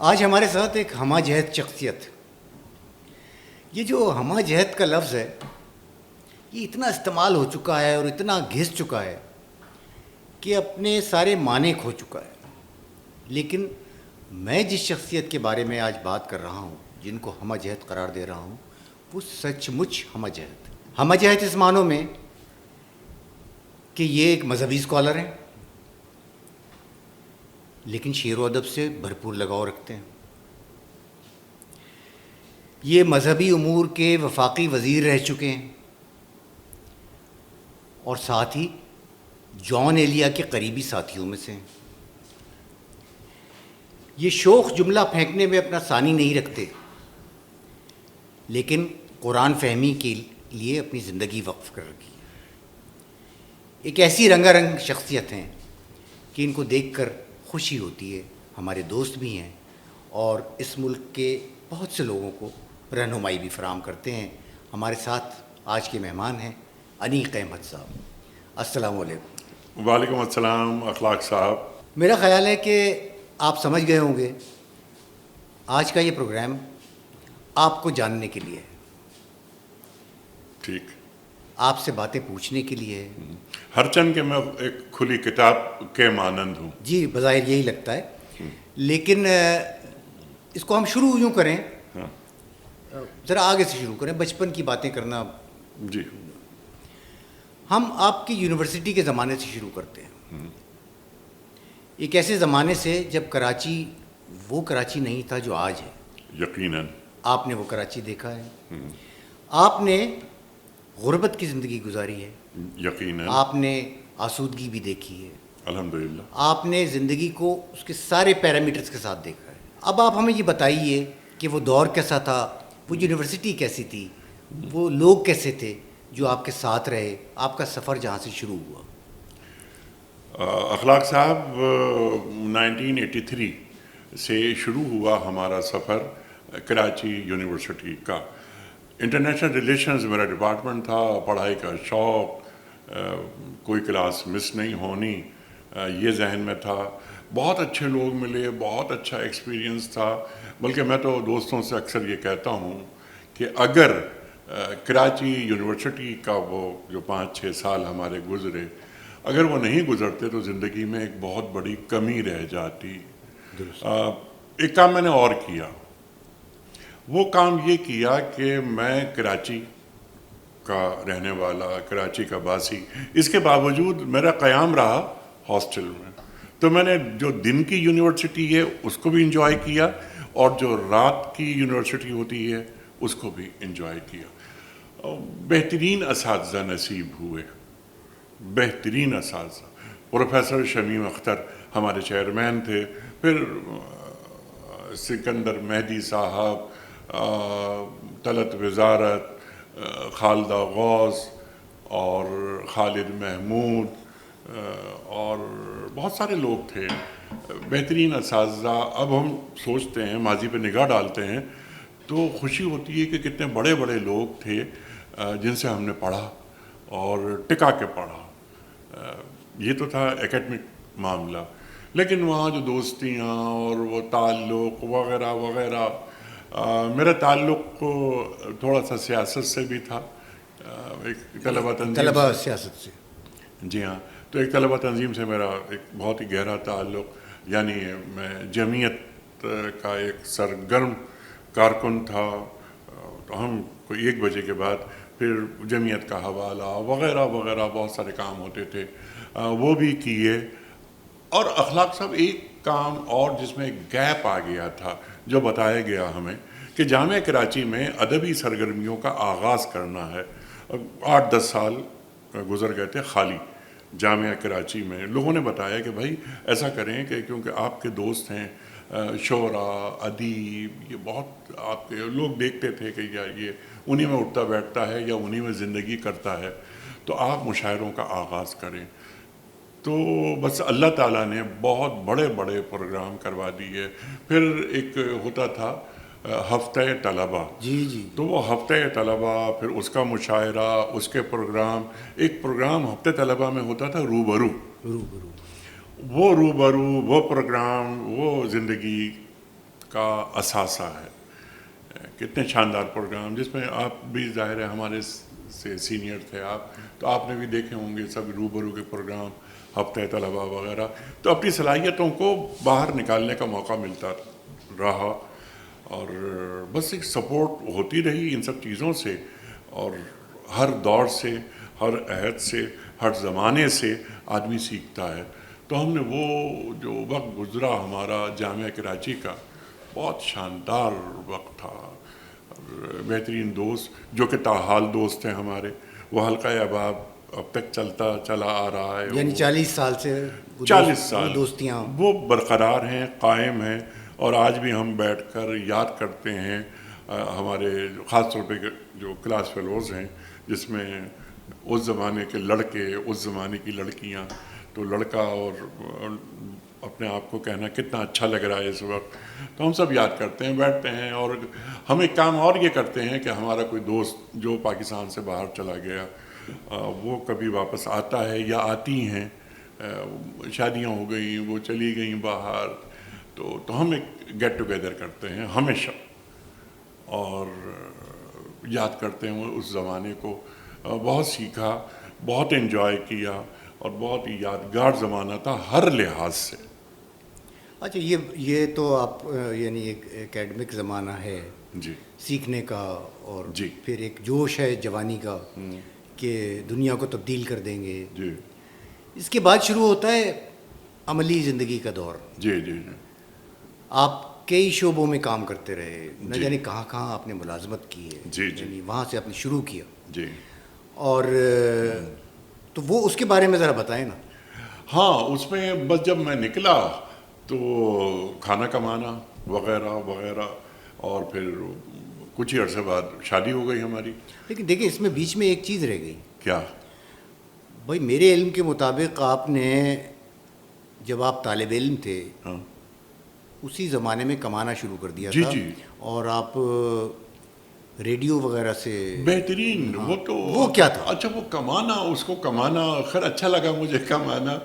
آج ہمارے ساتھ ایک ہمہ جہت شخصیت. یہ جو ہمہ جہت کا لفظ ہے یہ اتنا استعمال ہو چکا ہے اور اتنا گھس چکا ہے کہ اپنے سارے معنی کھو چکا ہے. لیکن میں جس شخصیت کے بارے میں آج بات کر رہا ہوں، جن کو ہمہ جہت قرار دے رہا ہوں، وہ سچ مچ ہمہ جہت. ہمہ جہت اس معنوں میں کہ یہ ایک مذہبی اسکالر ہیں لیکن شعر و ادب سے بھرپور لگاؤ رکھتے ہیں. یہ مذہبی امور کے وفاقی وزیر رہ چکے ہیں اور ساتھ ہی جان ایلیا کے قریبی ساتھیوں میں سے ہیں. یہ شوخ جملہ پھینکنے میں اپنا ثانی نہیں رکھتے لیکن قرآن فہمی کے لیے اپنی زندگی وقف کر رکھی ہے. ایک ایسی رنگا رنگ شخصیت ہیں کہ ان کو دیکھ کر خوشی ہوتی ہے. ہمارے دوست بھی ہیں اور اس ملک کے بہت سے لوگوں کو رہنمائی بھی فراہم کرتے ہیں. ہمارے ساتھ آج کے مہمان ہیں انیق احمد صاحب. السلام علیکم. وعلیکم السلام اخلاق صاحب. میرا خیال ہے کہ آپ سمجھ گئے ہوں گے آج کا یہ پروگرام آپ کو جاننے کے لیے ہے. ٹھیک. آپ سے باتیں پوچھنے کے لیے ہے. ہر چند کے میں ایک کھلی کتاب کے مانند ہوں. جی بظاہر یہی لگتا ہے لیکن اس کو ہم شروع یوں کریں، ذرا آگے سے شروع کریں، بچپن کی باتیں کرنا. جی ہم آپ کی یونیورسٹی کے زمانے سے شروع کرتے ہیں. ایک ایسے زمانے سے جب کراچی وہ کراچی نہیں تھا جو آج ہے. یقیناً آپ نے وہ کراچی دیکھا ہے، آپ نے غربت کی زندگی گزاری ہے، یقیناً آپ نے آسودگی بھی دیکھی ہے، الحمدللہ. آپ نے زندگی کو اس کے سارے پیرامیٹرز کے ساتھ دیکھا ہے. اب آپ ہمیں یہ بتائیے کہ وہ دور کیسا تھا، وہ یونیورسٹی کیسی تھی، وہ لوگ کیسے تھے جو آپ کے ساتھ رہے، آپ کا سفر جہاں سے شروع ہوا. اخلاق صاحب 1983 سے شروع ہوا ہمارا سفر کراچی یونیورسٹی کا. انٹرنیشنل ریلیشنز میرا ڈپارٹمنٹ تھا، پڑھائی کا شوق، کوئی کلاس مس نہیں ہونی، یہ ذہن میں تھا. بہت اچھے لوگ ملے، بہت اچھا ایکسپیرینس تھا. بلکہ میں تو دوستوں سے اکثر یہ کہتا ہوں کہ اگر کراچی یونیورسٹی کا وہ جو 5-6 سال ہمارے گزرے، اگر وہ نہیں گزرتے تو زندگی میں ایک بہت بڑی کمی رہ جاتی. ایک کام میں نے اور کیا. وہ کام یہ کیا کہ میں کراچی کا رہنے والا، کراچی کا باسی، اس کے باوجود میرا قیام رہا ہاسٹل میں. تو میں نے جو دن کی یونیورسٹی ہے اس کو بھی انجوائے کیا اور جو رات کی یونیورسٹی ہوتی ہے اس کو بھی انجوائے کیا. بہترین اساتذہ نصیب ہوئے، بہترین اساتذہ. پروفیسر شمیم اختر ہمارے چیئرمین تھے، پھر سکندر مہدی صاحب، طلعت وزارت، خالدہ غوث اور خالد محمود اور بہت سارے لوگ تھے، بہترین اساتذہ. اب ہم سوچتے ہیں، ماضی پہ نگاہ ڈالتے ہیں تو خوشی ہوتی ہے کہ کتنے بڑے بڑے لوگ تھے جن سے ہم نے پڑھا اور ٹکا کے پڑھا. یہ تو تھا ایکیڈمک معاملہ، لیکن وہاں جو دوستیاں اور وہ تعلق وغیرہ وغیرہ. میرا تعلق تھوڑا سا سیاست سے بھی تھا. ایک طلبہ سیاست سے. جی ہاں. تو ایک طلبہ تنظیم سے میرا ایک بہت ہی گہرا تعلق، یعنی میں جمعیت کا ایک سرگرم کارکن تھا. تو ہم کوئی 1 بجے کے بعد پھر جمعیت کا حوالہ وغیرہ وغیرہ بہت سارے کام ہوتے تھے، وہ بھی کیے. اور اخلاق صاحب ایک کام اور جس میں ایک گیپ آ گیا تھا جو بتایا گیا ہمیں کہ جامعہ کراچی میں ادبی سرگرمیوں کا آغاز کرنا ہے. 8-10 سال گزر گئے تھے خالی جامعہ کراچی میں. لوگوں نے بتایا کہ بھائی ایسا کریں کہ کیونکہ آپ کے دوست ہیں شعراء، ادیب، یہ بہت آپ کے لوگ دیکھتے تھے کہ یہ انہی میں اٹھتا بیٹھتا ہے یا انہی میں زندگی کرتا ہے، تو آپ مشاعروں کا آغاز کریں. تو بس اللہ تعالیٰ نے بہت بڑے بڑے پروگرام کروا دیے. پھر ایک ہوتا تھا ہفتہ طلبہ. جی. تو وہ ہفتہ طلبہ، پھر اس کا مشاعرہ، اس کے پروگرام. ایک پروگرام ہفتہ طلبہ میں ہوتا تھا روبرو. وہ روبرو، وہ پروگرام، وہ زندگی کا اثاثہ ہے. کتنے شاندار پروگرام، جس میں آپ بھی ظاہر ہے ہمارے سے سینئر تھے آپ، تو آپ نے بھی دیکھے ہوں گے سب روبرو کے پروگرام، ہفتہ طلباء وغیرہ. تو اپنی صلاحیتوں کو باہر نکالنے کا موقع ملتا رہا، اور بس ایک سپورٹ ہوتی رہی ان سب چیزوں سے. اور ہر دور سے، ہر عہد سے، ہر زمانے سے آدمی سیکھتا ہے. تو ہم نے وہ جو وقت گزرا ہمارا جامعہ کراچی کا، بہت شاندار وقت تھا. بہترین دوست جو کہ تاحال دوست ہیں ہمارے، وہ حلقہ احباب اب تک چلا آ رہا ہے. یعنی 40 سال سے 40 وہ سال دوستیاں وہ برقرار ہیں، قائم ہیں. اور آج بھی ہم بیٹھ کر یاد کرتے ہیں ہمارے خاص طور پہ جو کلاس فیلوز ہیں، جس میں اس زمانے کے لڑکے، اس زمانے کی لڑکیاں. تو لڑکا اور اپنے آپ کو کہنا کتنا اچھا لگ رہا ہے اس وقت. تو ہم سب یاد کرتے ہیں، بیٹھتے ہیں. اور ہم ایک کام اور یہ کرتے ہیں کہ ہمارا کوئی دوست جو پاکستان سے باہر چلا گیا، وہ کبھی واپس آتا ہے یا آتی ہیں، شادیاں ہو گئیں، وہ چلی گئیں باہر، تو ہم ایک گیٹ ٹوگیدر کرتے ہیں ہمیشہ، اور یاد کرتے ہیں اس زمانے کو. بہت سیکھا، بہت انجوائے کیا، اور بہت ہی یادگار زمانہ تھا ہر لحاظ سے. اچھا، یہ تو آپ یعنی ایک اکیڈمک زمانہ ہے جی سیکھنے کا، اور جی پھر ایک جوش ہے جوانی کا کہ دنیا کو تبدیل کر دیں گے. جی اس کے بعد شروع ہوتا ہے عملی زندگی کا دور. جی جی جی آپ کئی شعبوں میں کام کرتے رہے، نہ جی جانے کہاں کہاں آپ نے ملازمت کی ہے. جی جی یعنی وہاں سے آپ نے شروع کیا، جی. اور تو وہ اس کے بارے میں ذرا بتائیں نا. ہاں، اس میں بس جب میں نکلا تو کھانا کمانا وغیرہ وغیرہ، اور پھر کچھ ہی عرصے بعد شادی ہو گئی ہماری. لیکن دیکھیں، اس میں بیچ میں ایک چیز رہ گئی. کیا؟ بھائی میرے علم کے مطابق آپ نے جب آپ طالب علم تھے ہاں اسی زمانے میں کمانا شروع کر دیا جی تھا، جی. اور آپ ریڈیو وغیرہ سے. بہترین. ہاں، وہ تو وہ کیا تھا؟ اچھا، وہ کمانا، اس کو کمانا خیر اچھا لگا مجھے کمانا.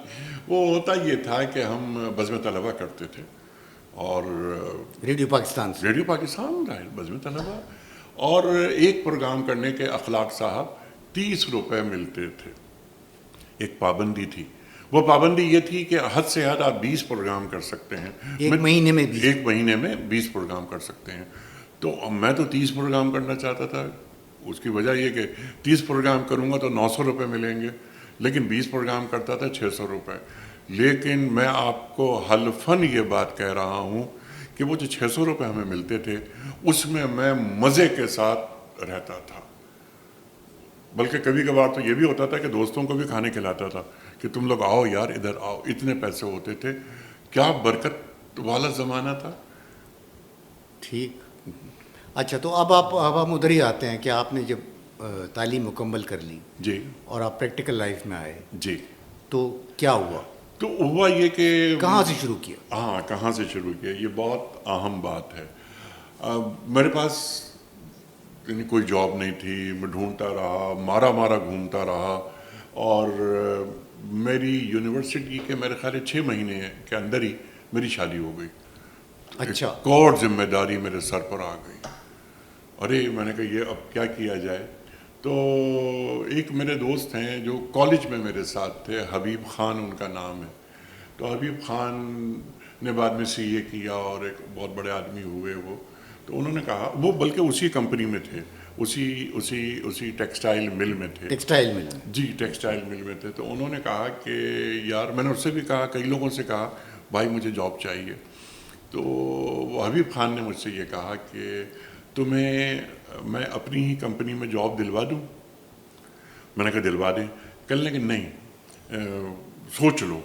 وہ ہوتا یہ تھا کہ ہم بزم طلبہ کرتے تھے، اور ریڈیو پاکستان سے. ریڈیو پاکستان بزم طلبہ، اور ایک پروگرام کرنے کے اخلاق صاحب 30 روپے ملتے تھے. ایک پابندی تھی. وہ پابندی یہ تھی کہ حد سے حد آپ 20 پروگرام کر سکتے ہیں ایک مہینے میں 20. ایک مہینے میں 20 پروگرام کر سکتے ہیں. تو میں تو 30 پروگرام کرنا چاہتا تھا. اس کی وجہ یہ کہ 30 پروگرام کروں گا تو 900 روپے ملیں گے، لیکن 20 پروگرام کرتا تھا 600 روپے. لیکن میں آپ کو حلفاً یہ بات کہہ رہا ہوں کہ وہ جو 600 روپے ہمیں ملتے تھے، اس میں مزے کے ساتھ رہتا تھا. بلکہ کبھی کبھار تو یہ بھی ہوتا تھا کہ دوستوں کو بھی کھانے کھلاتا تھا کہ تم لوگ آؤ یار، ادھر آؤ. اتنے پیسے ہوتے تھے. کیا برکت والا زمانہ تھا. ٹھیک. اچھا، تو اب ہم ادھر ہی آتے ہیں کہ آپ نے جب تعلیم مکمل کر لی جی اور آپ پریکٹیکل لائف میں آئے، جی. تو کیا ہوا؟ تو ہوا یہ کہ کہاں سے شروع کیا؟ ہاں، کہاں سے شروع کیا، یہ بہت اہم بات ہے. میرے پاس یعنی کوئی جاب نہیں تھی. میں ڈھونڈتا رہا، مارا گھومتا رہا. اور میری یونیورسٹی کے میرے خیال 6 مہینے کے اندر ہی میری شادی ہو گئی. اچھا. ایک اور ذمہ داری میرے سر پر آ گئی. ارے میں نے کہا یہ اب کیا کیا جائے. تو ایک میرے دوست ہیں جو کالج میں میرے ساتھ تھے، حبیب خان ان کا نام ہے. تو حبیب خان نے بعد میں CA کیا اور ایک بہت بڑے آدمی ہوئے وہ. تو انہوں نے کہا، وہ بلکہ اسی کمپنی میں تھے، اسی ٹیکسٹائل مل میں تھے. Textile mill. جی، ٹیکسٹائل مل میں تھے. تو انہوں نے کہا کہ یار، میں نے اس سے بھی کہا، کئی لوگوں سے کہا، بھائی مجھے جاب چاہیے. تو وہ حبیب خان نے مجھ سے یہ کہا کہ تمہیں میں اپنی ہی کمپنی میں جاب دلوا دوں. میں نے کہا دلوا دیں. کہنے لگے نہیں، سوچ لو.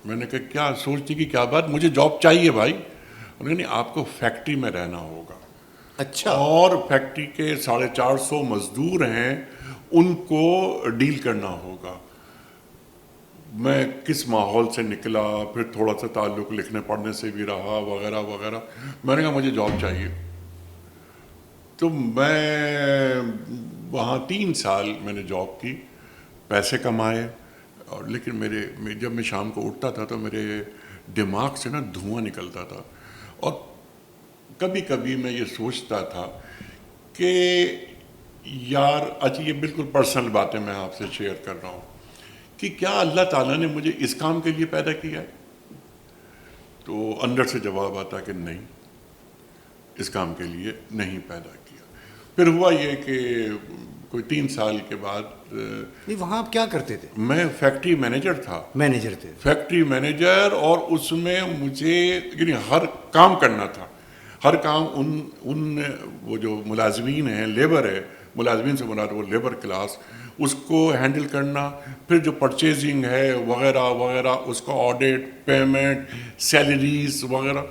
میں نے کہا کیا سوچنے کی کیا بات، مجھے جاب چاہیے بھائی. انہوں نے نہیں، آپ کو فیکٹری میں رہنا ہوگا. اچھا. اور فیکٹری کے 450 مزدور ہیں، ان کو ڈیل کرنا ہوگا. میں کس ماحول سے نکلا، پھر تھوڑا سا تعلق لکھنے پڑھنے سے بھی رہا وغیرہ وغیرہ. میں نے کہا مجھے جاب چاہیے. تو میں وہاں 3 سال میں نے جاب کی، پیسے کمائے. اور لیکن جب میں شام کو اٹھتا تھا تو میرے دماغ سے نا دھواں نکلتا تھا. اور کبھی کبھی میں یہ سوچتا تھا کہ یار اچھا یہ بالکل پرسنل باتیں میں آپ سے شیئر کر رہا ہوں کہ کیا اللہ تعالیٰ نے مجھے اس کام کے لیے پیدا کیا ہے؟ تو اندر سے جواب آتا کہ نہیں، اس کام کے لیے نہیں پیدا کیا۔ پھر ہوا یہ کہ کوئی 3 سال کے بعد نہیں، وہاں آپ کیا کرتے تھے؟ میں فیکٹری مینیجر تھا، مینیجر تھے؟ فیکٹری مینیجر، اور اس میں مجھے یعنی ہر کام کرنا تھا، ہر کام ان وہ جو ملازمین ہیں، لیبر ہے، ملازمین سے مراد وہ لیبر کلاس، اس کو ہینڈل کرنا، پھر جو پرچیزنگ ہے وغیرہ وغیرہ، اس کا آڈٹ، پیمنٹ، سیلریز وغیرہ،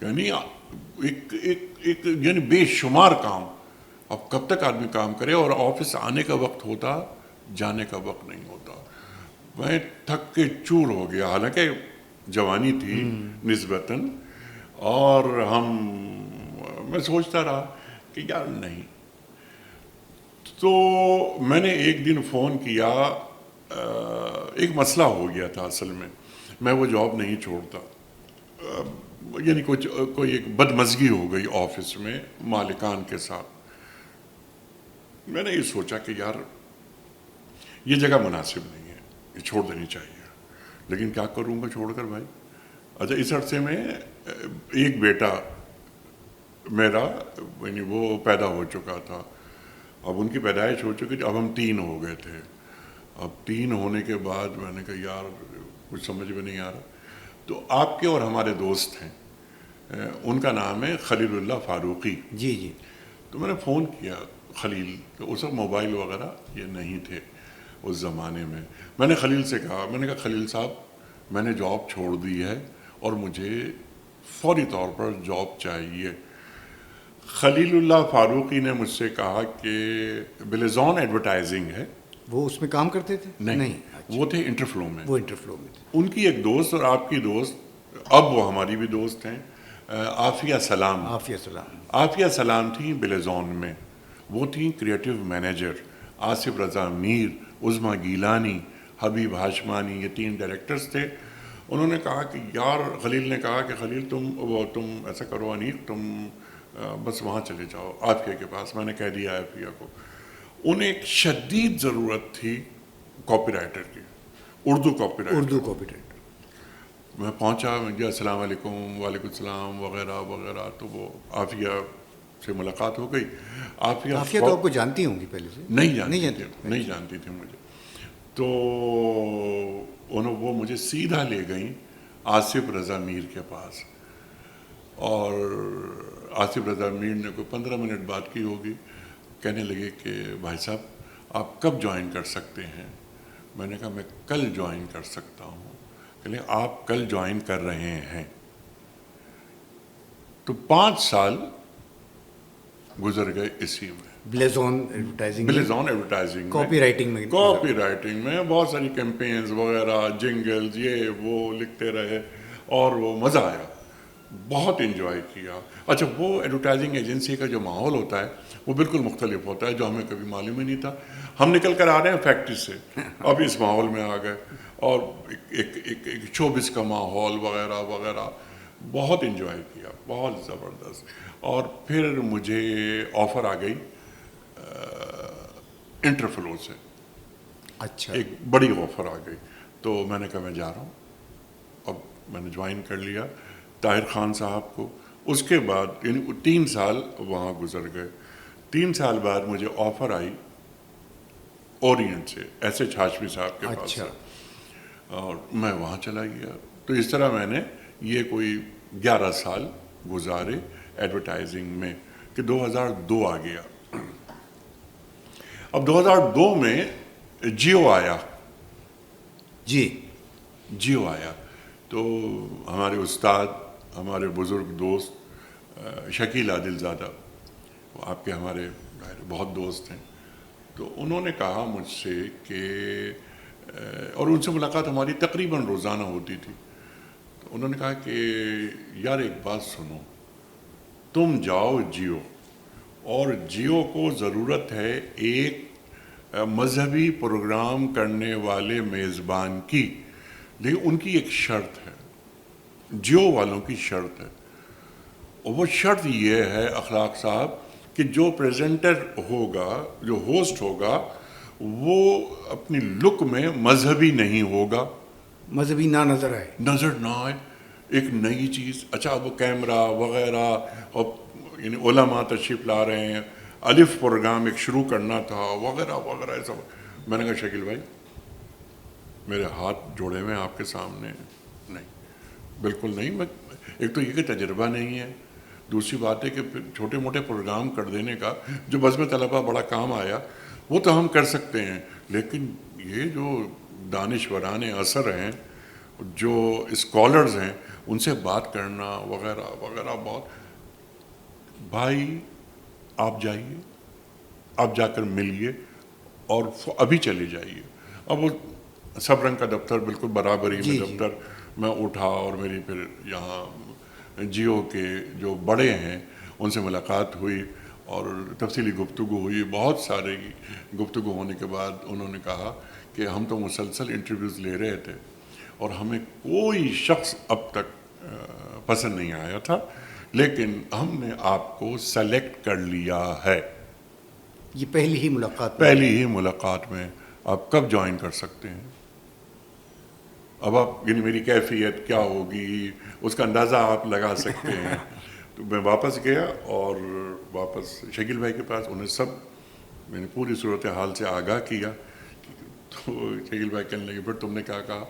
یعنی ایک یعنی بے شمار کام۔ اب کب تک آدمی کام کرے، اور آفس آنے کا وقت ہوتا، جانے کا وقت نہیں ہوتا۔ میں تھک کے چور ہو گیا، حالانکہ جوانی تھی نسبتاً، اور میں سوچتا رہا کہ یار نہیں۔ تو میں نے ایک دن فون کیا، ایک مسئلہ ہو گیا تھا اصل میں وہ جاب نہیں چھوڑتا، یعنی کوئی ایک بدمزگی ہو گئی آفس میں مالکان کے ساتھ۔ میں نے یہ سوچا کہ یار یہ جگہ مناسب نہیں ہے، یہ چھوڑ دینی چاہیے، لیکن کیا کروں گا چھوڑ کر بھائی۔ اچھا اس عرصے میں ایک بیٹا میرا یعنی وہ پیدا ہو چکا تھا، اب ان کی پیدائش ہو چکی تھی، اب ہم 3 ہو گئے تھے۔ اب 3 ہونے کے بعد میں نے کہا یار کچھ سمجھ میں نہیں آ رہا۔ تو آپ کے اور ہمارے دوست ہیں، ان کا نام ہے خلیل اللہ فاروقی۔ جی جی۔ تو میں نے فون کیا خلیل، تو اس وقت موبائل وغیرہ یہ نہیں تھے اس زمانے میں۔ میں نے خلیل سے کہا، میں نے کہا خلیل صاحب میں نے جاب چھوڑ دی ہے اور مجھے فوری طور پر جاب چاہیے۔ خلیل اللہ فاروقی نے مجھ سے کہا کہ بلیزون ایڈورٹائزنگ ہے۔ وہ اس میں کام کرتے تھے؟ نہیں، وہ تھے انٹرفلو میں۔ وہ انٹرفلو میں تھے۔ ان کی ایک دوست اور آپ کی دوست، اب وہ ہماری بھی دوست ہیں، عافیہ سلام۔ عافیہ سلام۔ عافیہ سلام تھیں بلیزون میں، وہ تھیں کریٹو مینیجر۔ آصف رضا میر، عظمیٰ گیلانی، حبیب ہاشمانی، یہ 3 ڈائریکٹرز تھے۔ انہوں نے کہا کہ یار، خلیل نے کہا کہ خلیل تم ایسا کرو انیق، تم بس وہاں چلے جاؤ عافیہ کے پاس۔ میں نے کہہ دیا عافیہ کو۔ انہیں ایک شدید ضرورت تھی کاپی رائٹر کی، اردو کاپی رائٹر۔ میں پہنچا، میں کہا السلام علیکم، وعلیکم السلام وغیرہ وغیرہ۔ تو وہ عافیہ سے ملاقات ہو گئی۔ عافیہ تو آپ کو جانتی ہوں گی پہلے سے؟ نہیں جانتی تھی مجھے۔ تو وہ مجھے سیدھا لے گئیں آصف رضا میر کے پاس، اور آصف رضا میر نے کوئی 15 منٹ بات کی ہوگی، کہنے لگے کہ بھائی صاحب آپ کب جوائن کر سکتے ہیں؟ میں نے کہا میں کل جوائن کر سکتا ہوں۔ کہ آپ کل جوائن کر رہے ہیں؟ تو 5 سال گزر گئے اسی میں، بلیزون ایڈورٹائزنگ، کاپی رائٹنگ میں بہت ساری کیمپینز وغیرہ، جنگلز، یہ وہ لکھتے رہے، اور وہ مزہ آیا، بہت انجوائے کیا۔ اچھا وہ ایڈورٹائزنگ ایجنسی کا جو ماحول ہوتا ہے وہ بالکل مختلف ہوتا ہے، جو ہمیں کبھی معلوم ہی نہیں تھا۔ ہم نکل کر آ رہے ہیں فیکٹری سے، اب اس ماحول میں آ گئے، اور ایک شوبز کا ماحول وغیرہ وغیرہ، بہت انجوائے کیا، بہت زبردست۔ اور پھر مجھے آفر آ گئی انٹرفلو سے، اچھا ایک بڑی آفر آ گئی۔ تو میں نے کہا میں جا رہا ہوں۔ اب میں نے جوائن کر لیا طاہر خان صاحب کو۔ اس کے بعد یعنی 3 سال وہاں گزر گئے۔ 3 سال بعد مجھے آفر آئی اورینٹ سے، ایس ایچ ہاشمی صاحب کے پاس سے، اور میں وہاں چلا گیا۔ تو اس طرح میں نے یہ کوئی 11 سال گزارے ایڈورٹائزنگ میں، کہ 2002 آ گیا۔ اب 2002 میں جیو آیا۔ جیو آیا تو ہمارے استاد، ہمارے بزرگ دوست شکیل عادل زادہ، آپ کے ہمارے بہت دوست ہیں، تو انہوں نے کہا مجھ سے کہ، اور ان سے ملاقات ہماری تقریباً روزانہ ہوتی تھی، تو انہوں نے کہا کہ یار ایک بات سنو، تم جاؤ جیو، اور جیو کو ضرورت ہے ایک مذہبی پروگرام کرنے والے میزبان کی، لیکن ان کی ایک شرط ہے، جیو والوں کی شرط ہے، وہ شرط یہ ہے اخلاق صاحب کہ جو پریزنٹر ہوگا، جو ہوسٹ ہوگا، وہ اپنی لک میں مذہبی نہیں ہوگا، مذہبی نہ نظر آئے، نظر نہ آئے، ایک نئی چیز. اچھا وہ کیمرہ وغیرہ اور یعنی علماء تشریف لا رہے ہیں، الف پروگرام ایک شروع کرنا تھا وغیرہ وغیرہ سب. میں نے کہا شکیل بھائی میرے ہاتھ جوڑے ہوئے ہیں آپ کے سامنے، نہیں بالکل نہیں. میں ایک تو یہ کہ تجربہ نہیں ہے، دوسری بات ہے کہ چھوٹے موٹے پروگرام کر دینے کا جو بزم طلبہ بڑا کام آیا وہ تو ہم کر سکتے ہیں، لیکن یہ جو دانشوران اثر ہیں، جو اسکالرز ہیں، ان سے بات کرنا وغیرہ وغیرہ بہت. بھائی آپ جائیے، آپ جا کر ملیے اور ابھی چلے جائیے. اب وہ سب رنگ کا دفتر بالکل برابری میں دفتر میں اٹھا اور میری پھر یہاں جیو کے جو بڑے ہیں ان سے ملاقات ہوئی اور تفصیلی گفتگو ہوئی. بہت سارے گفتگو ہونے کے بعد انہوں نے کہا کہ ہم تو مسلسل انٹرویوز لے رہے تھے اور ہمیں کوئی شخص اب تک پسند نہیں آیا تھا، لیکن ہم نے آپ کو سلیکٹ کر لیا ہے. یہ پہلی ہی ملاقات میں؟ پہلی ہی ملاقات میں. آپ کب جوائن کر سکتے ہیں؟ اب آپ یعنی میری کیفیت کیا ہوگی اس کا اندازہ آپ لگا سکتے ہیں. تو میں واپس گیا اور واپس شکیل بھائی کے پاس، انہیں سب میں نے پوری صورتحال سے آگاہ کیا. تو شکیل بھائی کہنے لگے پھر تم نے کیا کہا؟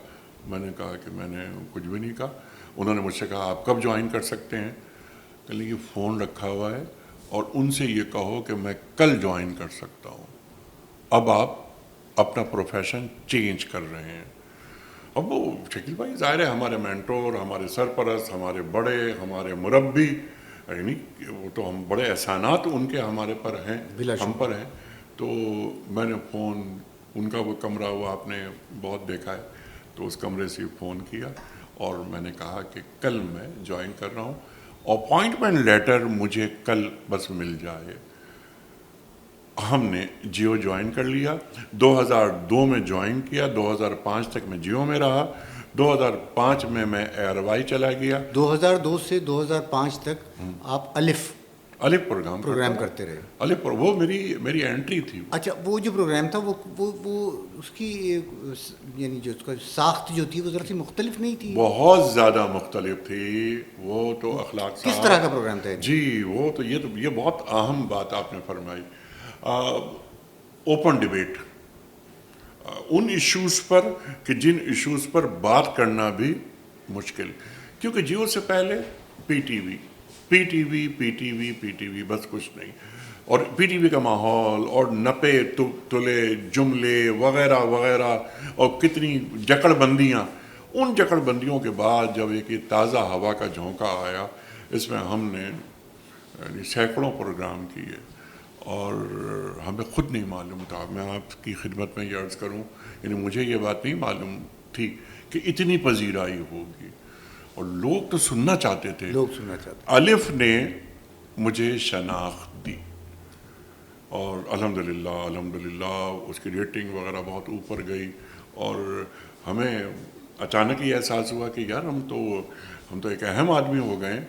میں نے کہا کہ میں نے کچھ بھی نہیں کہا. انہوں نے مجھ سے کہا آپ کب جوائن کر سکتے ہیں؟ کہنے لگے فون رکھا ہوا ہے اور ان سے یہ کہو کہ میں کل جوائن کر سکتا ہوں. اب آپ اپنا پروفیشن چینج کر رہے ہیں. اب وہ شکیل بھائی ظاہر ہے ہمارے مینٹور، ہمارے سرپرست، ہمارے بڑے، ہمارے مربی، یعنی وہ تو ہم بڑے احسانات ان کے ہمارے پر ہیں، ہم پر ہیں. تو میں نے فون، ان کا وہ کمرہ وہ آپ نے بہت دیکھا ہے، تو اس کمرے سے فون کیا اور میں نے کہا کہ کل میں جوائن کر رہا ہوں، اپوائنٹمنٹ لیٹر مجھے کل بس مل جائے. ہم نے جیو جوائن کر لیا. 2002 میں جوائن کیا، 2005 تک میں جیو میں رہا. 2005 میں ایئر وائی چلا گیا. 2002 سے 2005 تک آپ الف پروگرام کرتے رہے. الف وہ میری انٹری تھی. اچھا وہ جو پروگرام تھا وہ اس کی یعنی جو اس کا ساخت جو تھی وہ ذرا سی مختلف نہیں تھی؟ بہت زیادہ مختلف تھی. وہ تو اخلاق کس طرح کا پروگرام تھا؟ جی وہ تو یہ بہت اہم بات آپ نے فرمائی. اوپن ڈبیٹ ان ایشوز پر کہ جن ایشوز پر بات کرنا بھی مشکل، کیونکہ جیو سے پہلے پی ٹی وی بس کچھ نہیں. اور پی ٹی وی کا ماحول اور نپے تلے جملے وغیرہ وغیرہ اور کتنی جکڑ بندیاں. ان جکڑ بندیوں کے بعد جب ایک تازہ ہوا کا جھونکا آیا، اس میں ہم نے یعنی سینکڑوں پروگرام کیے اور ہمیں خود نہیں معلوم تھا. میں آپ کی خدمت میں یہ عرض کروں، یعنی مجھے یہ بات نہیں معلوم تھی کہ اتنی پذیرائی ہوگی اور لوگ تو سننا چاہتے تھے. الف نے مجھے شناخت دی اور الحمدللہ اس کی ریٹنگ وغیرہ بہت اوپر گئی اور ہمیں اچانک ہی احساس ہوا کہ یار ہم تو ایک اہم آدمی ہو گئے.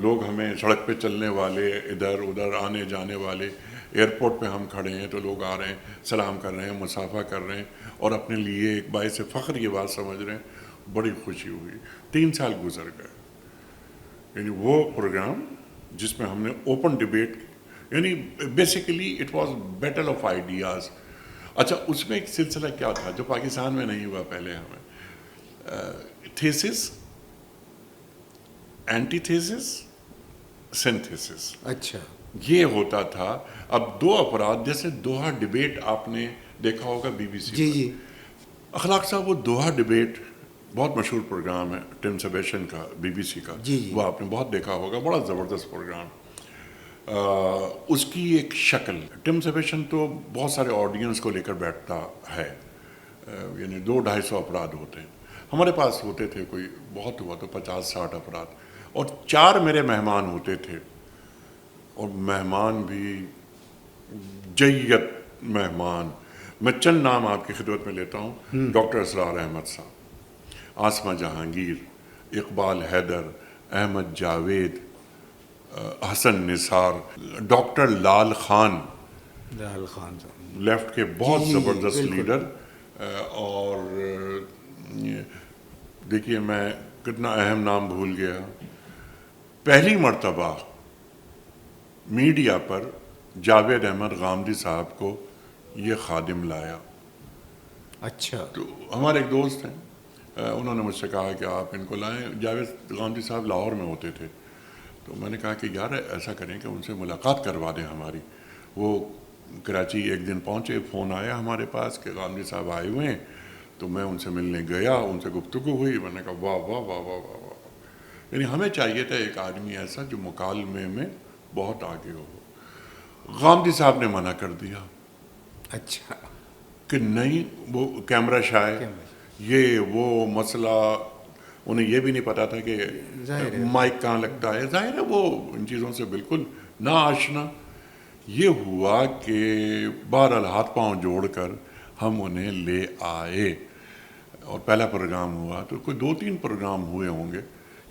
لوگ ہمیں سڑک پہ چلنے والے، ادھر ادھر آنے جانے والے، ایئرپورٹ پہ ہم کھڑے ہیں تو لوگ آ رہے ہیں، سلام کر رہے ہیں، مصافحہ کر رہے ہیں اور اپنے لیے ایک باعث فخر یہ بات سمجھ رہے ہیں. بڑی خوشی ہوئی. 3 سال گزر گئے. یعنی وہ پروگرام جس میں ہم نے اوپن ڈبیٹ، یعنی basically it was battle of ideas. اچھا اس میں ایک سلسلہ کیا تھا جو پاکستان میں نہیں ہوا پہلے. ہمیں تھیسس، اینٹی تھیسس، سنتھیسس، اچھا یہ ہوتا تھا. اب 2 افراد، جیسے دوحہ ڈبیٹ آپ نے دیکھا ہوگا بی بی سی. جی اخلاق صاحب وہ دوحہ ڈبیٹ بہت مشہور پروگرام ہے ٹم سیبیشن کا، بی بی سی کا. وہ آپ نے بہت دیکھا ہوگا، بڑا زبردست پروگرام. اس کی ایک شکل، ٹم سیبیشن تو بہت سارے آڈینس کو لے کر بیٹھتا ہے، یعنی 200-250 افراد ہوتے ہیں. ہمارے پاس ہوتے تھے کوئی بہت ہوا تو 50-60 افراد اور 4 میرے مہمان ہوتے تھے. اور مہمان بھی جیت مہمان. میں چند نام آپ کی خدمت میں لیتا ہوں. ڈاکٹر اسرار احمد صاحب، آسمہ جہانگیر، اقبال حیدر، احمد جاوید، حسن نثار، ڈاکٹر لال خان، لال خان صاحب، لیفٹ کے بہت جی، زبردست بالکل۔ لیڈر. اور دیکھیے میں کتنا اہم نام بھول گیا. پہلی مرتبہ میڈیا پر جاوید احمد غامدی صاحب کو یہ خادم لایا. اچھا، تو ہمارے ایک دوست ہیں، انہوں نے مجھ سے کہا کہ آپ ان کو لائیں. جاوید غامدی صاحب لاہور میں ہوتے تھے، تو میں نے کہا کہ یار ایسا کریں کہ ان سے ملاقات کروا دیں ہماری. وہ کراچی ایک دن پہنچے، فون آیا ہمارے پاس کہ غامدی صاحب آئے ہوئے ہیں. تو میں ان سے ملنے گیا، ان سے گفتگو ہوئی. میں نے کہا واہ واہ واہ واہ واہ واہ. یعنی ہمیں چاہیے تھا ایک آدمی ایسا جو مکالمے میں بہت آگے ہو. غامدی صاحب نے منع کر دیا اچھا، کہ نہیں، وہ کیمرہ شائے، کیمرہ، یہ وہ مسئلہ. انہیں یہ بھی نہیں پتا تھا کہ ظاہر ہے، مائک کہاں لگتا ہے. ظاہر ہے وہ ان چیزوں سے بالکل نا آشنا. یہ ہوا کہ بہرحال ہاتھ پاؤں جوڑ کر ہم انہیں لے آئے اور پہلا پروگرام ہوا. تو کوئی 2-3 پروگرام ہوئے ہوں گے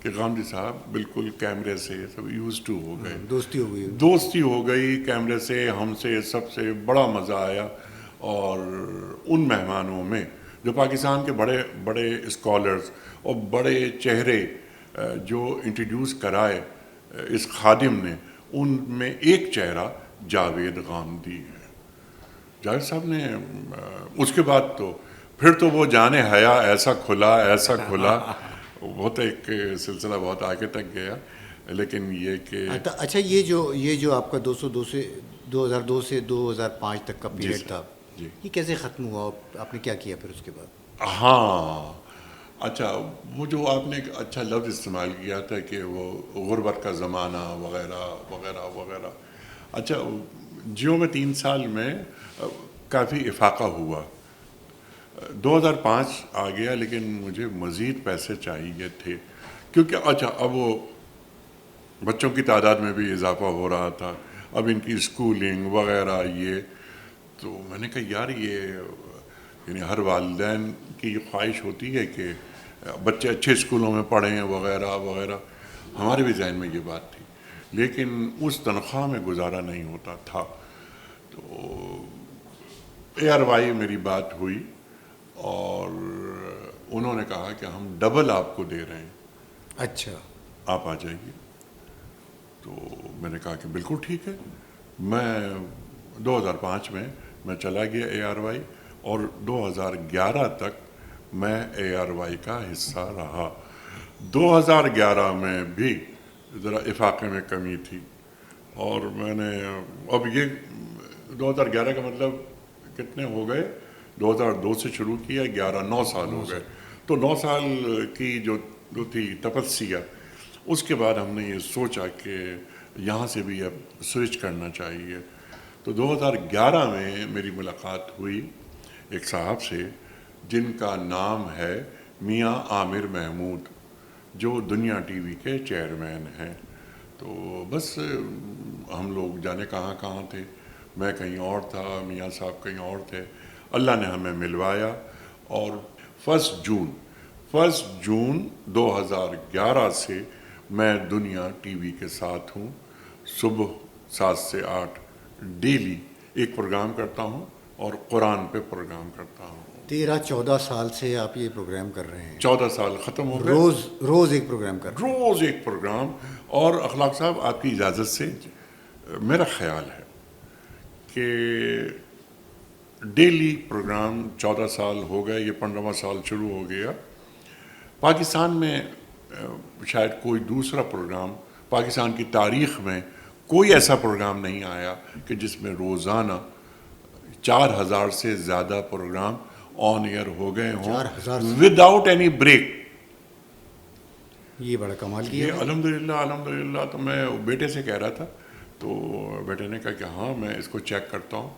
کہ غامدی صاحب بالکل کیمرے سے سب یوز ٹو ہو گئے، دوستی ہو گئی. دوستی ہو گئی کیمرے سے. ہم سے سب سے بڑا مزہ آیا. اور ان مہمانوں میں جو پاکستان کے بڑے بڑے اسکالرز اور بڑے چہرے جو انٹروڈیوس کرائے اس خادم نے، ان میں ایک چہرہ جاوید غامدی ہے. جاوید صاحب نے اس کے بعد تو پھر تو وہ جانے حیا ایسا کھلا ایسا کھلا. بہت ایک سلسلہ بہت آگے تک گیا. لیکن یہ کہ اچھا، یہ جو آپ کا 2002 سے 2005 تک کا جی پیریڈ سر، تھا، جی یہ کیسے ختم ہوا اور آپ نے کیا کیا پھر اس کے بعد؟ ہاں. اچھا، وہ جو آپ نے ایک اچھا لفظ استعمال کیا تھا کہ وہ غربت کا زمانہ وغیرہ وغیرہ وغیرہ. اچھا، جیو میں 3 سال میں کافی افاقہ ہوا. 2005 آ گیا لیکن مجھے مزید پیسے چاہیے تھے کیونکہ اچھا اب وہ بچوں کی تعداد میں بھی اضافہ ہو رہا تھا. اب ان کی اسکولنگ وغیرہ یہ. تو میں نے کہا یار یہ یعنی ہر والدین کی یہ خواہش ہوتی ہے کہ بچے اچھے اسکولوں میں پڑھیں وغیرہ وغیرہ. ہمارے بھی ذہن میں یہ بات تھی لیکن اس تنخواہ میں گزارا نہیں ہوتا تھا. تو اے آر وائی میری بات ہوئی اور انہوں نے کہا کہ ہم ڈبل آپ کو دے رہے ہیں، اچھا، آپ آ جائیے. تو میں نے کہا کہ بالکل ٹھیک ہے. میں 2005 میں چلا گیا اے آر وائی اور 2011 تک میں اے آر وائی کا حصہ رہا. 2011 میں بھی ذرا افاقے میں کمی تھی اور میں نے اب یہ 2011 کا مطلب کتنے ہو گئے، 2002 سے شروع کیا، 9 سال ہو گئے. تو 9 سال کی جو تھی تپسیا، اس کے بعد ہم نے یہ سوچا کہ یہاں سے بھی اب سوئچ کرنا چاہیے. تو 2011 میں میری ملاقات ہوئی ایک صاحب سے جن کا نام ہے میاں عامر محمود، جو دنیا ٹی وی کے چیئرمین ہیں. تو بس ہم لوگ جانے کہاں کہاں تھے، میں کہیں اور تھا، میاں صاحب کہیں اور تھے. اللہ نے ہمیں ملوایا اور 1 جون 2011 سے میں دنیا ٹی وی کے ساتھ ہوں. صبح 7 سے 8 ڈیلی ایک پروگرام کرتا ہوں اور قرآن پہ پروگرام کرتا ہوں. 13-14 سال سے آپ یہ پروگرام کر رہے ہیں؟ 14 سال ختم ہو گئے. روز ایک پروگرام کر رہے ہیں؟ روز ایک پروگرام. اور اخلاق صاحب آپ کی اجازت سے میرا خیال ہے کہ ڈیلی پروگرام 14 سال ہو گئے، یہ 15واں سال شروع ہو گیا. پاکستان میں شاید کوئی دوسرا پروگرام، پاکستان کی تاریخ میں کوئی ایسا پروگرام نہیں آیا کہ جس میں روزانہ 4000 سے زیادہ پروگرام آن ایئر ہو گئے ہوں 4000 وداؤٹ اینی بریک. یہ بڑا کمال کیا. یہ الحمدللہ. تو میں بیٹے سے کہہ رہا تھا تو بیٹے نے کہا کہ ہاں میں اس کو چیک کرتا ہوں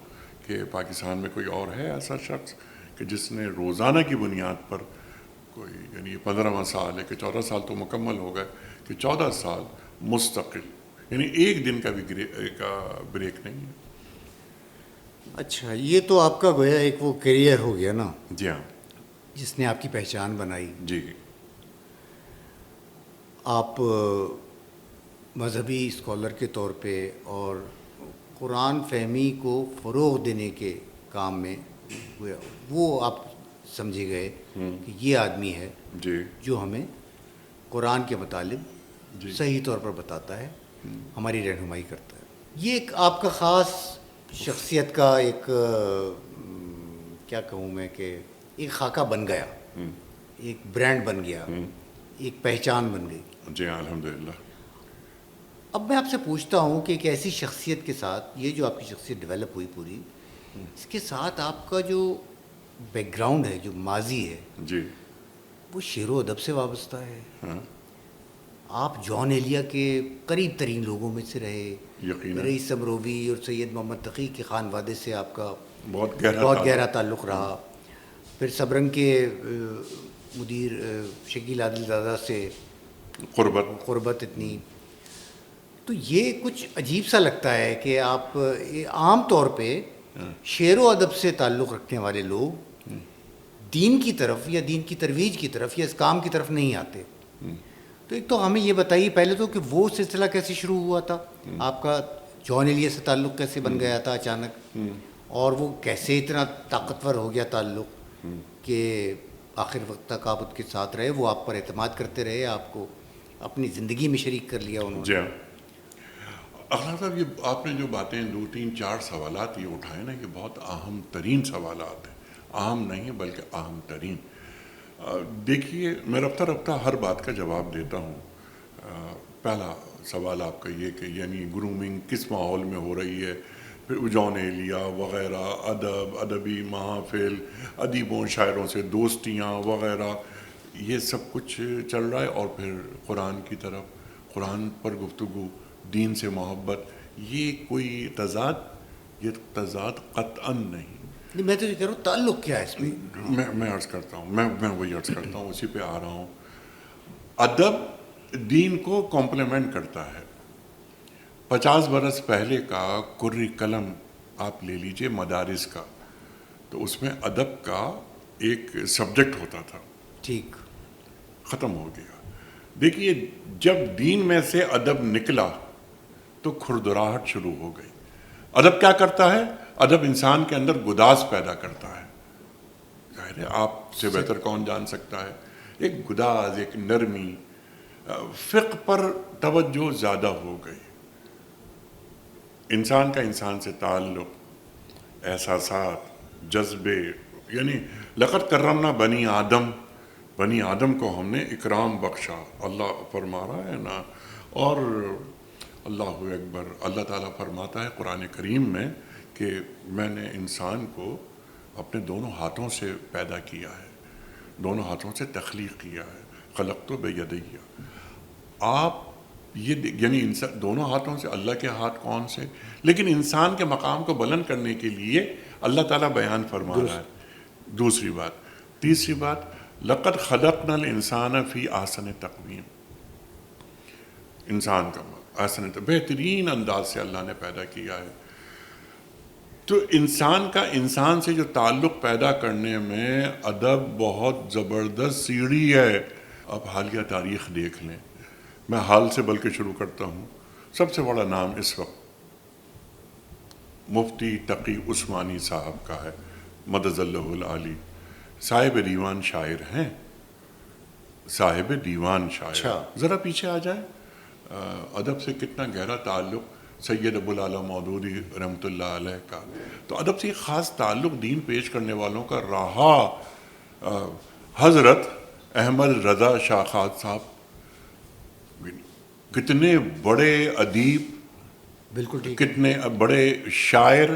کہ پاکستان میں کوئی اور ہے ایسا شخص کہ جس نے روزانہ کی بنیاد پر کوئی، یعنی 15واں سال ہے کہ 14 سال تو مکمل ہو گئے کہ 14 سال مستقل، یعنی ایک دن کا بھی بریک نہیں ہے. اچھا، یہ تو آپ کا گویا ایک وہ کیریئر ہو گیا نا، جی ہاں. جس نے آپ کی پہچان بنائی. جی. آپ مذہبی اسکالر کے طور پہ اور قرآن فہمی کو فروغ دینے کے کام میں وہ آپ سمجھے گئے کہ یہ آدمی ہے جی جو ہمیں قرآن کے مطالب جی صحیح طور پر بتاتا ہے، ہماری رہنمائی کرتا ہے. یہ ایک آپ کا خاص شخصیت کا ایک کیا کہوں میں کہ ایک خاکہ بن گیا، ایک برانڈ بن گیا، ایک پہچان بن گئی. جی ہاں الحمدللہ. اب میں آپ سے پوچھتا ہوں کہ ایک ایسی شخصیت کے ساتھ یہ جو آپ کی شخصیت ڈیولپ ہوئی پوری، اس کے ساتھ آپ کا جو بیک گراؤنڈ ہے، جو ماضی ہے، جی وہ شعر و ادب سے وابستہ ہے. ہاں آپ جان ایلیا کے قریب ترین لوگوں میں سے رہے. یقیناً رئیس سمروی اور سید محمد تقی کے خانوادے سے آپ کا بہت بہت گہرا تعلق رہا. پھر سبرنگ کے مدیر شکیل عادل زادہ سے قربت اتنی. تو یہ کچھ عجیب سا لگتا ہے کہ آپ عام طور پہ شعر و ادب سے تعلق رکھنے والے لوگ دین کی طرف یا دین کی ترویج کی طرف یا اس کام کی طرف نہیں آتے. تو ایک تو ہمیں یہ بتائیے پہلے تو کہ وہ سلسلہ کیسے شروع ہوا تھا، آپ کا جان ایلیا سے تعلق کیسے بن گیا تھا اچانک، اور وہ کیسے اتنا طاقتور ہو گیا تعلق کہ آخر وقت تک آپ اس کے ساتھ رہے، وہ آپ پر اعتماد کرتے رہے، آپ کو اپنی زندگی میں شریک کر لیا انہوں نے. جی ہاں اخلاق صاحب، یہ آپ نے جو باتیں 2-3-4 سوالات یہ اٹھائے نا، یہ بہت اہم ترین سوالات ہیں. اہم نہیں بلکہ اہم ترین. دیکھیے میں رفتہ رفتہ ہر بات کا جواب دیتا ہوں. پہلا سوال آپ کا یہ کہ یعنی گرومنگ کس ماحول میں ہو رہی ہے، پھر جان ایلیا وغیرہ، ادب، ادبی محافل، ادیبوں شاعروں سے دوستیاں وغیرہ، یہ سب کچھ چل رہا ہے. اور پھر قرآن کی طرف، قرآن پر گفتگو، دین سے محبت. یہ کوئی تضاد قطعاً نہیں. میں تو یہ کہہ رہا ہوں تعلق کیا ہے اس میں. میں عرض کرتا ہوں، میں وہی عرض کرتا ہوں، اسی پہ آ رہا ہوں. ادب دین کو کمپلیمنٹ کرتا ہے. 50 برس پہلے کا کری قلم آپ لے لیجئے مدارس کا، تو اس میں ادب کا ایک سبجیکٹ ہوتا تھا. ٹھیک. ختم ہو گیا. دیکھیے جب دین میں سے ادب نکلا تو کھردراہٹ شروع ہو گئی. ادب کیا کرتا ہے؟ ادب انسان کے اندر گداز پیدا کرتا ہے. ظاہر ہے آپ سے بہتر کون جان سکتا ہے. ایک گداز، ایک نرمی. فقہ پر توجہ زیادہ ہو گئی. انسان کا انسان سے تعلق، احساسات، جذبے، یعنی لقد کرمنا بنی آدم، بنی آدم کو ہم نے اکرام بخشا. اللہ فرما رہا ہے نا. اور اللہ اکبر، اللہ تعالیٰ فرماتا ہے قرآن کریم میں کہ میں نے انسان کو اپنے دونوں ہاتھوں سے پیدا کیا ہے، دونوں ہاتھوں سے تخلیق کیا ہے. خلقت بیدیہ. آپ یہ یعنی انسان دونوں ہاتھوں سے، اللہ کے ہاتھ کون سے؟ لیکن انسان کے مقام کو بلند کرنے کے لیے اللہ تعالیٰ بیان فرما رہا ہے. دوسری بات. تیسری بات، لقد خلقنا الانسان فی احسن تقویم. انسان کا احسن بہترین انداز سے اللہ نے پیدا کیا ہے. تو انسان کا انسان سے جو تعلق پیدا کرنے میں ادب بہت زبردست سیڑھی ہے. اب حالیہ تاریخ دیکھ لیں. میں حال سے بلکہ شروع کرتا ہوں. سب سے بڑا نام اس وقت مفتی تقی عثمانی صاحب کا ہے، مدد اللہ العالی. صاحب دیوان شاعر ہیں، صاحب دیوان شاعر. ذرا پیچھے آ جائیں. ادب سے کتنا گہرا تعلق سید ابو العلا مودودی رحمۃ اللہ علیہ کا. تو ادب سے ایک خاص تعلق دین پیش کرنے والوں کا رہا. حضرت احمد رضا شاخات صاحب کتنے بڑے ادیب، بالکل ٹھیک، کتنے بڑے شاعر.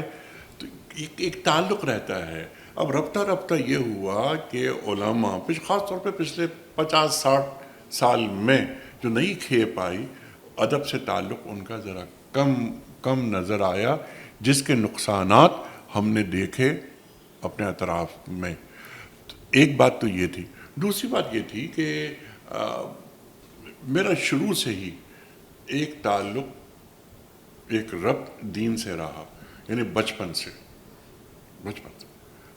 ایک تعلق رہتا ہے. اب رفتہ رفتہ یہ ہوا کہ علماء خاص طور پہ پچھلے 50-60 سال میں جو نئی کھیپ آئی، ادب سے تعلق ان کا ذرا کم نظر آیا، جس کے نقصانات ہم نے دیکھے اپنے اطراف میں. ایک بات تو یہ تھی. دوسری بات یہ تھی کہ میرا شروع سے ہی ایک تعلق، ایک ربط دین سے رہا، یعنی بچپن سے.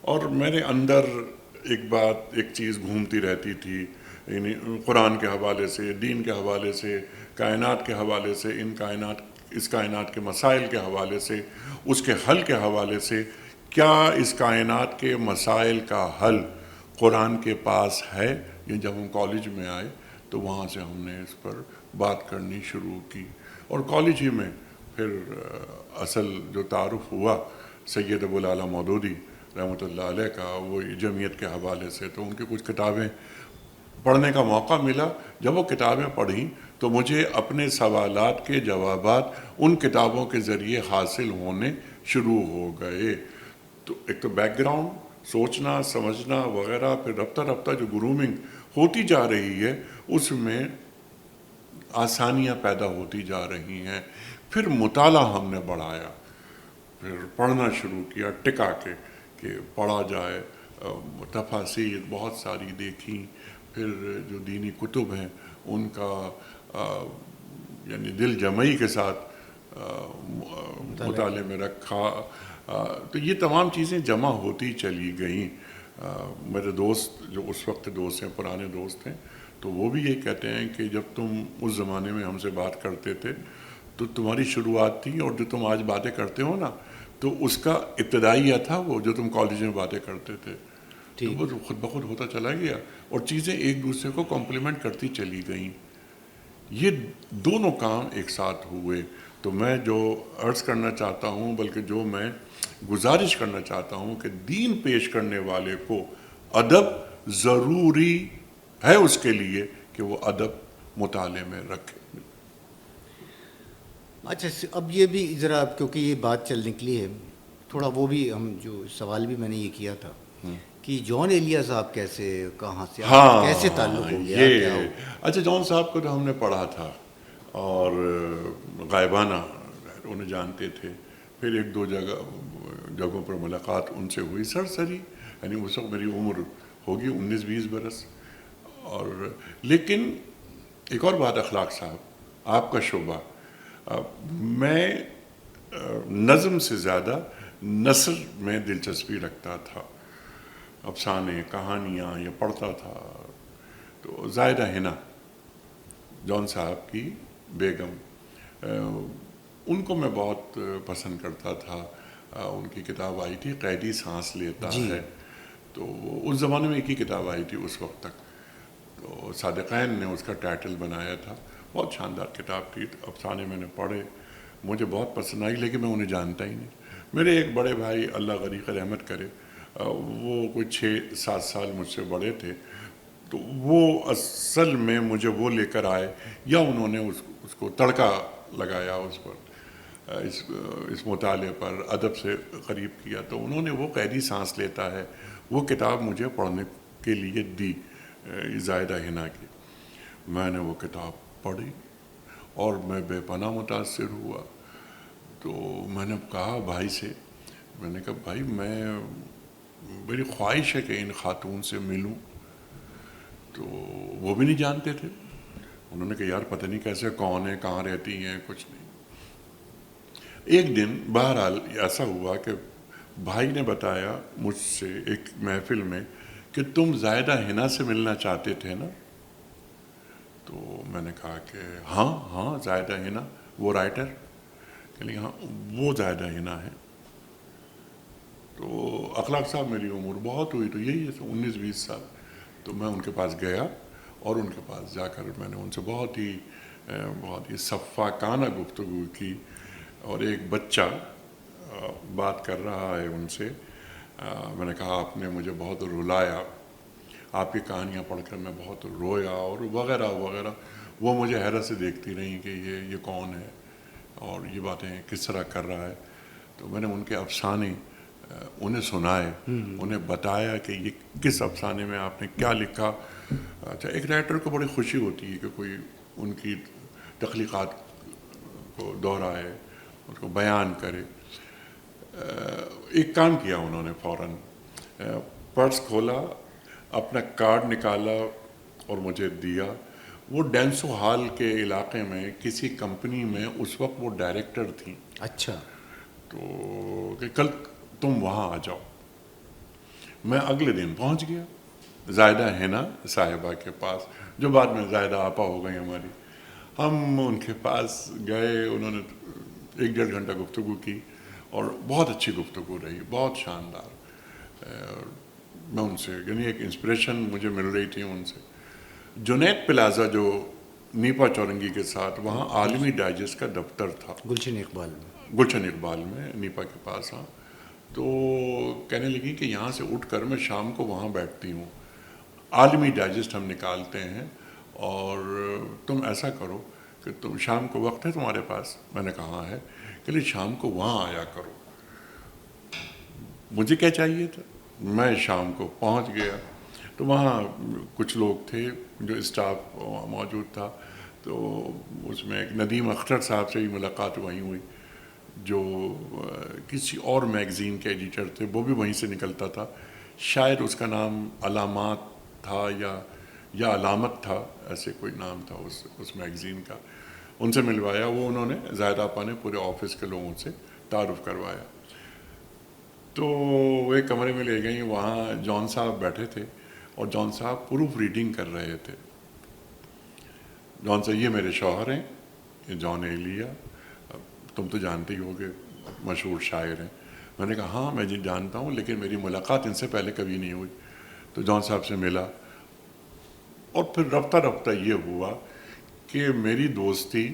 اور میرے اندر ایک بات، ایک چیز گھومتی رہتی تھی یعنی قرآن کے حوالے سے، دین کے حوالے سے، کائنات کے حوالے سے، اس کائنات کے مسائل کے حوالے سے، اس کے حل کے حوالے سے، کیا اس کائنات کے مسائل کا حل قرآن کے پاس ہے؟ یہ جب ہم کالج میں آئے تو وہاں سے ہم نے اس پر بات کرنی شروع کی، اور کالج ہی میں پھر اصل جو تعارف ہوا سید ابو العلا مودودی رحمۃ اللہ علیہ کا، وہ جمعیت کے حوالے سے، تو ان کی کچھ کتابیں پڑھنے کا موقع ملا۔ جب وہ کتابیں پڑھیں تو مجھے اپنے سوالات کے جوابات ان کتابوں کے ذریعے حاصل ہونے شروع ہو گئے۔ تو ایک تو بیک گراؤنڈ، سوچنا سمجھنا وغیرہ، پھر رفتہ رفتہ جو گرومنگ ہوتی جا رہی ہے اس میں آسانیاں پیدا ہوتی جا رہی ہیں۔ پھر مطالعہ ہم نے بڑھایا، پھر پڑھنا شروع کیا ٹکا کے کہ پڑھا جائے، تفاسیر بہت ساری دیکھیں، پھر جو دینی کتب ہیں ان کا یعنی دل جمعی کے ساتھ مطالعے میں رکھا۔ تو یہ تمام چیزیں جمع ہوتی چلی گئیں۔ میرے دوست جو اس وقت دوست ہیں، پرانے دوست ہیں، تو وہ بھی یہ کہتے ہیں کہ جب تم اس زمانے میں ہم سے بات کرتے تھے تو تمہاری شروعات تھی، اور جو تم آج باتیں کرتے ہو نا تو اس کا ابتدائیہ تھا وہ جو تم کالج میں باتیں کرتے تھے، تو وہ خود بخود ہوتا چلا گیا اور چیزیں ایک دوسرے کو کمپلیمنٹ کرتی چلی گئیں۔ یہ دونوں کام ایک ساتھ ہوئے۔ تو میں جو عرض کرنا چاہتا ہوں، بلکہ جو میں گزارش کرنا چاہتا ہوں کہ دین پیش کرنے والے کو ادب ضروری ہے اس کے لیے کہ وہ ادب مطالعے میں رکھے۔ اچھا، اب یہ بھی ذرا، کیونکہ یہ بات چل نکلی ہے تھوڑا، وہ بھی ہم جو سوال بھی میں نے یہ کیا تھا کہ جان ایلیا صاحب کیسے، کہاں سے، کیسے تعلق ہو گیا؟ کیا ہو؟ اچھا، جان صاحب کو تو ہم نے پڑھا تھا اور غائبانہ انہیں جانتے تھے، پھر ایک دو جگہوں پر ملاقات ان سے ہوئی سرسری، یعنی اس وقت میری عمر ہوگی 19-20 برس۔ اور لیکن ایک اور بات، اخلاق صاحب آپ کا شعبہ، میں نظم سے زیادہ نثر میں دلچسپی رکھتا تھا، افسانے کہانیاں یہ پڑھتا تھا۔ تو زائدہ حنا جان صاحب کی بیگم، ان کو میں بہت پسند کرتا تھا۔ ان کی کتاب آئی تھی قیدی سانس لیتا ہے، تو اس زمانے میں ایک ہی کتاب آئی تھی اس وقت تک، تو صادقین نے اس کا ٹائٹل بنایا تھا، بہت شاندار کتاب تھی۔ افسانے میں نے پڑھے، مجھے بہت پسند آئی، لیکن میں انہیں جانتا ہی نہیں۔ میرے ایک بڑے بھائی اللہ غریق رحمت کرے، وہ کوئی 6-7 سال مجھ سے بڑے تھے، تو وہ اصل میں مجھے وہ لے کر آئے، یا انہوں نے اس کو تڑکا لگایا اس پر، اس مطالعے پر ادب سے قریب کیا، تو انہوں نے وہ قیدی سانس لیتا ہے وہ کتاب مجھے پڑھنے کے لیے دی، زائدہ حنا کی۔ میں نے وہ کتاب پڑھی اور میں بے پناہ متاثر ہوا۔ تو میں نے کہا بھائی سے، میں نے کہا بھائی میری خواہش ہے کہ ان خاتون سے ملوں۔ تو وہ بھی نہیں جانتے تھے، انہوں نے کہا یار پتہ نہیں کیسے، کون ہے، کہاں رہتی ہیں، کچھ نہیں۔ ایک دن بہرحال ایسا ہوا کہ بھائی نے بتایا مجھ سے ایک محفل میں کہ تم زائدہ حنا سے ملنا چاہتے تھے نا؟ تو میں نے کہا کہ ہاں زائدہ حنا، وہ رائٹر؟ کہ نہیں، ہاں وہ زائدہ حنا ہے۔ تو اخلاق صاحب میری عمر بہت ہوئی، تو یہی ہے 19-20 سال۔ تو میں ان کے پاس گیا اور ان کے پاس جا کر میں نے ان سے بہت ہی صفاقانہ گفتگو کی، اور ایک بچہ بات کر رہا ہے ان سے، میں نے کہا آپ نے مجھے بہت رلایا، آپ کی کہانیاں پڑھ کر میں بہت رویا، اور وغیرہ وغیرہ۔ وہ مجھے حیرت سے دیکھتی رہیں کہ یہ کون ہے اور یہ باتیں کس طرح کر رہا ہے۔ تو میں نے ان کے افسانے انہیں سنائے، انہیں بتایا کہ یہ کس افسانے میں آپ نے کیا لکھا۔ اچھا، ایک رائٹر کو بڑی خوشی ہوتی ہے کہ کوئی ان کی تخلیقات کو دہرائے، اس کو بیان کرے۔ ایک کام کیا انہوں نے، فوراً پرس کھولا، اپنا کارڈ نکالا اور مجھے دیا۔ وہ ڈینسو ہال کے علاقے میں کسی کمپنی میں اس وقت وہ ڈائریکٹر تھیں۔ اچھا، تو کہ کل تم وہاں آ جاؤ۔ میں اگلے دن پہنچ گیا زائدہ ہینا صاحبہ کے پاس، جو بعد میں زائدہ آپا ہو گئی ہماری. ہم ان کے پاس گئے، انہوں نے 1-1.5 گھنٹہ گفتگو کی اور بہت اچھی گفتگو رہی، بہت شاندار. میں ان سے یعنی ایک انسپریشن مجھے مل رہی تھی ان سے. جنید پلازا جو نیپا چورنگی کے ساتھ، وہاں عالمی ڈائجسٹ کا دفتر تھا، گلشن اقبال میں. گلشن اقبال میں نیپا کے پاس. ہاں، تو کہنے لگی کہ یہاں سے اٹھ کر میں شام کو وہاں بیٹھتی ہوں، عالمی ڈائجسٹ ہم نکالتے ہیں، اور تم ایسا کرو کہ تم شام کو وقت ہے تمہارے پاس؟ میں نے کہا ہے. کہ لیے شام کو وہاں آیا کرو. مجھے کیا چاہیے تھا، میں شام کو پہنچ گیا. تو وہاں کچھ لوگ تھے جو اسٹاف موجود تھا، تو اس میں ایک ندیم اختر صاحب سے بھی ملاقات وہیں ہوئی، جو کسی اور میگزین کے ایڈیٹر تھے، وہ بھی وہیں سے نکلتا تھا. شاید اس کا نام علامات تھا یا علامت تھا، ایسے کوئی نام تھا اس میگزین کا. ان سے ملوایا، وہ انہوں نے زائدہ آپا نے پورے آفس کے لوگوں سے تعارف کروایا. تو وہ ایک کمرے میں لے گئیں، وہاں جان صاحب بیٹھے تھے اور جان صاحب پروف ریڈنگ کر رہے تھے. جان صاحب، یہ میرے شوہر ہیں، یہ جان ایلیا، تم تو جانتے ہی ہوگے، مشہور شاعر ہیں. میں نے کہا ہاں میں جانتا ہوں، لیکن میری ملاقات ان سے پہلے کبھی نہیں ہوئی. تو جان صاحب سے ملا، اور پھر رفتہ رفتہ یہ ہوا کہ میری دوستی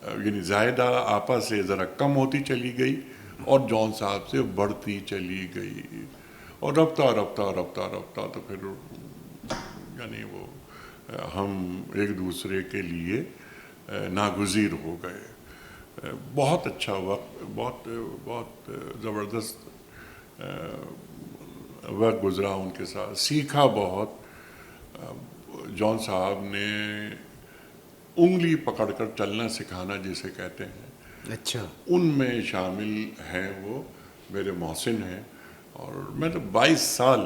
یعنی زائدہ آپا سے ذرا کم ہوتی چلی گئی اور جان صاحب سے بڑھتی چلی گئی، اور رفتہ تو پھر یعنی وہ ہم ایک دوسرے کے لیے ناگزیر ہو گئے. بہت اچھا وقت، بہت زبردست وقت گزرا ان کے ساتھ، سیکھا بہت. جان صاحب نے انگلی پکڑ کر چلنا سکھانا جسے کہتے ہیں، اچھا. ان میں شامل ہیں. وہ میرے محسن ہیں، اور میں تو 22 سال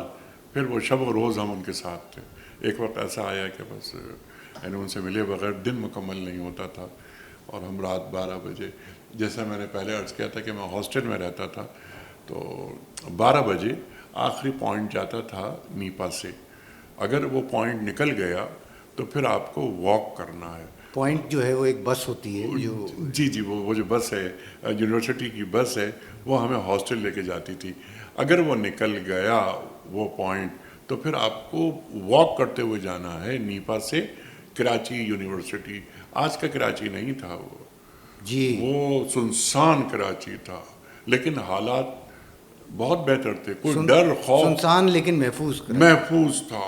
پھر وہ شب و روز ہم ان کے ساتھ تھے. ایک وقت ایسا آیا کہ بس یعنی ان سے ملے بغیر دن مکمل نہیں ہوتا تھا. اور ہم رات 12 بجے، جیسا میں نے پہلے عرض کیا تھا کہ میں ہاسٹل میں رہتا تھا، تو 12 بجے آخری پوائنٹ جاتا تھا نیپا سے. اگر وہ پوائنٹ نکل گیا تو پھر آپ کو واک کرنا ہے. پوائنٹ جو ہے وہ ایک بس ہوتی ہے جو جی وہ جو بس ہے، یونیورسٹی کی بس ہے، وہ ہمیں ہاسٹل لے کے جاتی تھی. اگر وہ نکل گیا وہ پوائنٹ، تو پھر آپ کو واک کرتے ہوئے جانا ہے نیپا سے کراچی یونیورسٹی. آج کا کراچی نہیں تھا جی وہ سنسان کراچی تھا، لیکن حالات بہت بہتر تھے. کوئی ڈر خوف، سنسان لیکن محفوظ محفوظ تھا،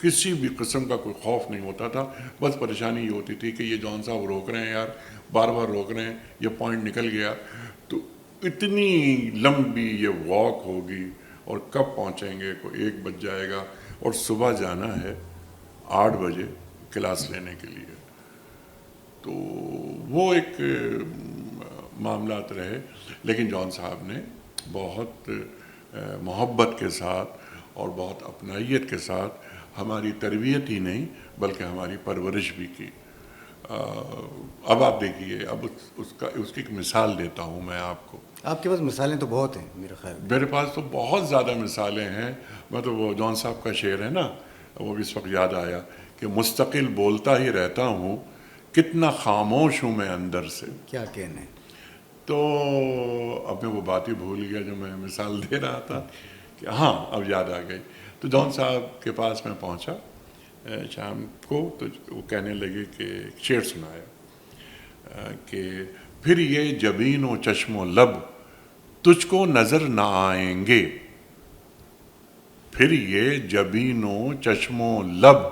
کسی بھی قسم کا کوئی خوف نہیں ہوتا تھا. بس پریشانی یہ ہوتی تھی کہ یہ جان صاحب روک رہے ہیں یار، بار بار روک رہے ہیں، یہ پوائنٹ نکل گیا تو اتنی لمبی یہ واک ہوگی، اور کب پہنچیں گے، کوئی 1 بج جائے گا، اور صبح جانا ہے 8 بجے کلاس لینے کے لیے. تو وہ ایک معاملات رہے. لیکن جان صاحب نے بہت محبت کے ساتھ اور بہت اپنائیت کے ساتھ ہماری تربیت ہی نہیں بلکہ ہماری پرورش بھی کی. اب آپ دیکھیے، اب اس کی ایک مثال دیتا ہوں میں آپ کو. آپ کے پاس مثالیں تو بہت ہیں میرے خیال میں. میرے پاس تو بہت زیادہ مثالیں ہیں. مطلب وہ جان صاحب کا شعر ہے نا، وہ بھی اس وقت یاد آیا کہ مستقل بولتا ہی رہتا ہوں، کتنا خاموش ہوں میں اندر سے. کیا کہنے. تو اب میں وہ بات ہی بھول گیا جو میں مثال دے رہا تھا، کہ ہاں اب یاد آ گئی. تو جان صاحب کے پاس میں پہنچا شام کو، تو وہ کہنے لگے کہ شعر سنایا کہ پھر یہ جبین و چشم و لب تجھ کو نظر نہ آئیں گے، پھر یہ جبین و چشم و لب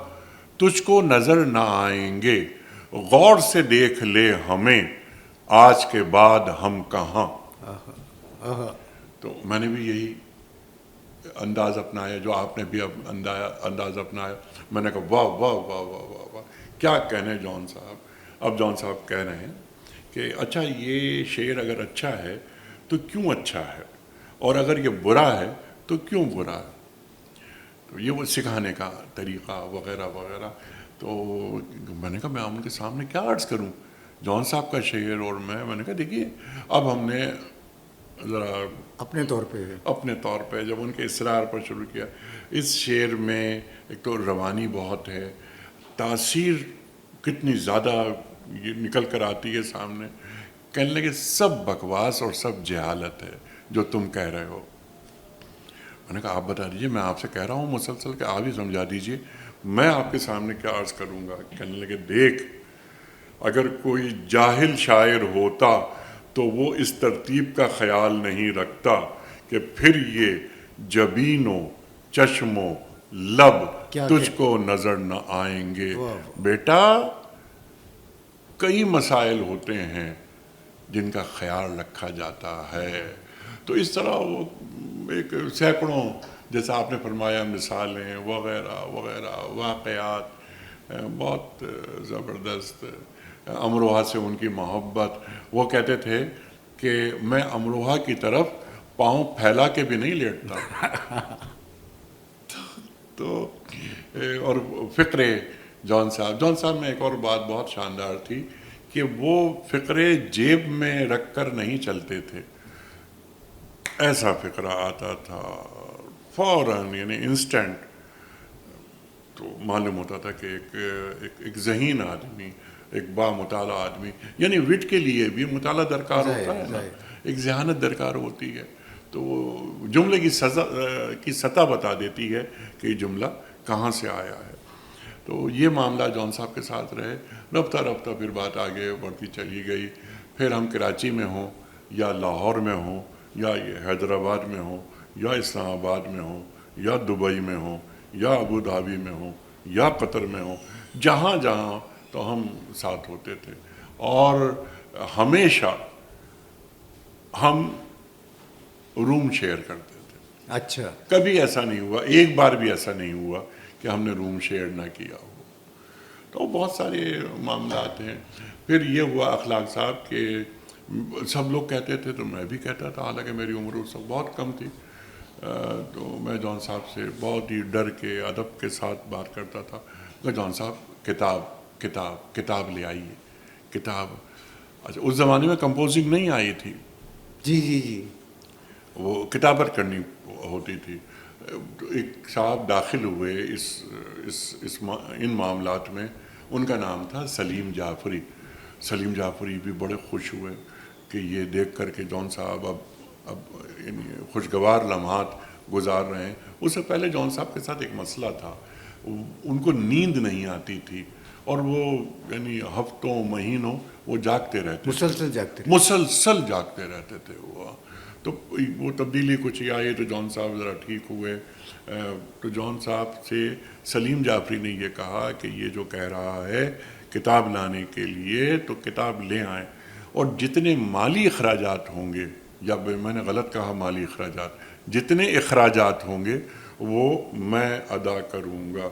تجھ کو نظر نہ آئیں گے، غور سے دیکھ لے ہمیں آج کے بعد ہم کہاں. تو میں نے بھی یہی انداز اپنایا جو آپ نے بھی انداز اپنایا. میں نے کہا واہ واہ واہ واہ واہ واہ، کیا کہنے جان صاحب. اب جان صاحب کہہ رہے ہیں کہ اچھا یہ شعر اگر اچھا ہے تو کیوں اچھا ہے، اور اگر یہ برا ہے تو کیوں برا ہے. تو یہ وہ سکھانے کا طریقہ وغیرہ وغیرہ. تو میں نے کہا میں ان کے سامنے کیا عرض کروں، جان صاحب کا شعر اور میں نے کہا دیکھیے اب ہم نے ذرا اپنے طور پہ اپنے طور پہ جب ان کے اصرار پر شروع کیا. اس شعر میں ایک تو روانی بہت ہے, تاثیر کتنی زیادہ یہ نکل کر آتی ہے سامنے. کہنے لگے سب بکواس اور سب جہالت ہے جو تم کہہ رہے ہو. میں نے کہا آپ بتا دیجئے, میں آپ سے کہہ رہا ہوں مسلسل کہ آپ ہی سمجھا دیجئے, میں آپ کے سامنے کیا عرض کروں گا. کہنے لگے دیکھ, اگر کوئی جاہل شاعر ہوتا تو وہ اس ترتیب کا خیال نہیں رکھتا کہ پھر یہ جبینوں چشموں لب کیا تجھ کو نظر نہ آئیں گے. بیٹا کئی مسائل ہوتے ہیں جن کا خیال رکھا جاتا ہے. تو اس طرح وہ ایک سینکڑوں, جیسا آپ نے فرمایا, مثالیں وغیرہ وغیرہ, واقعات بہت زبردست. امروہہ سے ان کی محبت, وہ کہتے تھے کہ میں امروہہ کی طرف پاؤں پھیلا کے بھی نہیں لیٹتا. تو اور فقرے جان صاحب میں ایک اور بات بہت شاندار تھی کہ وہ فقرے جیب میں رکھ کر نہیں چلتے تھے. ایسا فقرہ آتا تھا فوراً, یعنی انسٹنٹ, تو معلوم ہوتا تھا کہ ایک ذہین آدمی, ایک با مطالعہ آدمی, یعنی وٹ کے لیے بھی مطالعہ درکار ہوتا ہے نا, ایک ذہانت درکار ہوتی ہے. تو وہ جملے کی سطح بتا دیتی ہے کہ یہ جملہ کہاں سے آیا ہے. تو یہ معاملہ جان صاحب کے ساتھ رہے. رفتہ رفتہ پھر بات آگے بڑھتی چلی گئی. پھر ہم کراچی میں ہوں یا لاہور میں ہوں یا یہ حیدرآباد میں ہوں یا اسلام آباد میں ہوں یا دبئی میں ہوں یا ابو دھابی میں ہوں یا قطر میں ہوں, جہاں جہاں تو ہم ساتھ ہوتے تھے. اور ہمیشہ ہم روم شیئر کرتے تھے. اچھا, کبھی ایسا نہیں ہوا, ایک بار بھی ایسا نہیں ہوا کہ ہم نے روم شیئر نہ کیا ہو. تو بہت سارے معاملات ہیں. پھر یہ ہوا اخلاق صاحب کہ سب لوگ کہتے تھے تو میں بھی کہتا تھا, حالانکہ میری عمر اس وقت بہت کم تھی. تو میں جان صاحب سے بہت ہی ڈر کے ادب کے ساتھ بات کرتا تھا کہ جان صاحب کتاب لے آئیے, کتاب. اچھا, اس زمانے میں کمپوزنگ نہیں آئی تھی, جی, وہ کتابت کرنی ہوتی تھی. ایک صاحب داخل ہوئے ان معاملات میں, ان کا نام تھا سلیم جعفری. سلیم جعفری بھی بڑے خوش ہوئے کہ یہ دیکھ کر کے جان صاحب اب یعنی خوشگوار لمحات گزار رہے ہیں. اس سے پہلے جان صاحب کے ساتھ ایک مسئلہ تھا, ان کو نیند نہیں آتی تھی اور وہ یعنی ہفتوں مہینوں وہ جاگتے رہتے, مسلسل جاگتے رہتے تھے وہ. تو وہ تبدیلی کچھ ہی آئی تو جان صاحب ذرا ٹھیک ہوئے. تو جان صاحب سے سلیم جعفری نے یہ کہا کہ یہ جو کہہ رہا ہے کتاب لانے کے لیے تو کتاب لے آئیں, اور جتنے مالی اخراجات ہوں گے, یا میں نے غلط کہا مالی اخراجات, جتنے اخراجات ہوں گے وہ میں ادا کروں گا.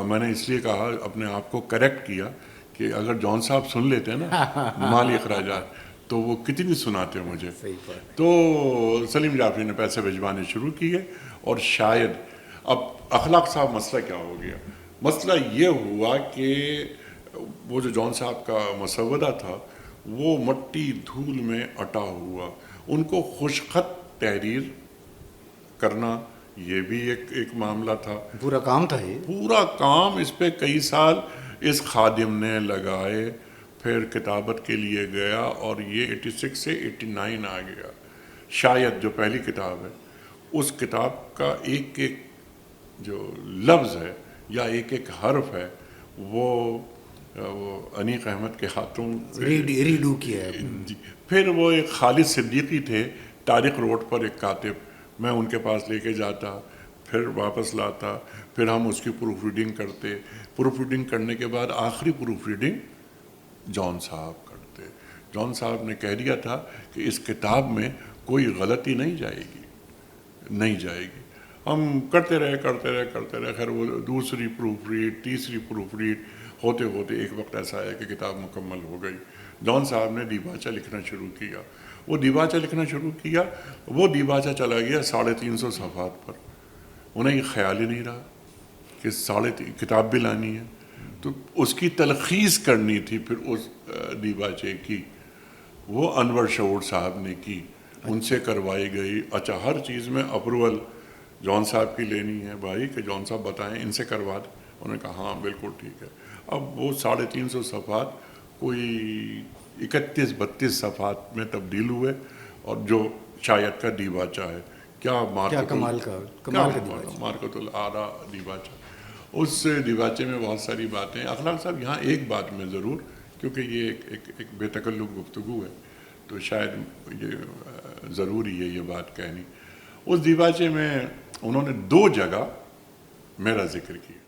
میں نے اس لیے کہا, اپنے آپ کو کریکٹ کیا کہ اگر جان صاحب سن لیتے نا مالی اخراجات تو وہ کتنی سناتے مجھے. تو سلیم جعفری نے پیسے بھجوانے شروع کیے. اور شاید اب اخلاق صاحب مسئلہ کیا ہو گیا, مسئلہ یہ ہوا کہ وہ جو جان صاحب کا مسودہ تھا وہ مٹی دھول میں اٹا ہوا. ان کو خوش خط تحریر کرنا یہ بھی ایک معاملہ تھا, پورا کام تھا, یہ پورا کام. اس پہ کئی سال اس خادم نے لگائے. پھر کتابت کے لیے گیا اور یہ 86 سے 89 آ گیا. شاید جو پہلی کتاب ہے اس کتاب کا ایک ایک جو لفظ ہے یا ایک ایک حرف ہے وہ انیق احمد کے ہاتھوں ریڈو کیا ہے. پھر وہ ایک خالد صدیقی تھے طارق روڈ پر, ایک کاتب, میں ان کے پاس لے کے جاتا, پھر واپس لاتا, پھر ہم اس کی پروف ریڈنگ کرتے. پروف ریڈنگ کرنے کے بعد آخری پروف ریڈنگ جان صاحب کرتے. جان صاحب نے کہہ دیا تھا کہ اس کتاب میں کوئی غلطی نہیں جائے گی. ہم کرتے رہے. خیر وہ دوسری پروف ریڈ, تیسری پروف ریڈ ہوتے ہوتے ایک وقت ایسا ہے کہ کتاب مکمل ہو گئی. جان صاحب نے دیباچہ لکھنا شروع کیا. وہ دیباچہ چلا گیا 350 صفحات پر. انہیں یہ خیال ہی نہیں رہا کہ کتاب بھی لانی ہے, تو اس کی تلخیص کرنی تھی. پھر اس دیباچے کی وہ انور شعور صاحب نے کی. ان سے کروائی گئی. اچھا ہر چیز میں اپروول جون صاحب کی لینی ہے بھائی کہ جون صاحب بتائیں ان سے کروا دیں. انہوں نے کہا ہاں بالکل ٹھیک ہے. اب وہ 350 صفحات کوئی 31-32 صفحات میں تبدیل ہوئے اور جو شاید کا دیباچہ ہے. کیا کمال کا دیباچہ. مارکت العاریٰ دیباچہ. اس دیباچے میں بہت ساری باتیں. اخلاق صاحب یہاں ایک بات میں ضرور, کیونکہ یہ ایک بے تکلف گفتگو ہے تو شاید یہ ضروری ہے یہ بات کہنی. اس دیباچے میں انہوں نے 2 جگہ میرا ذکر کیا.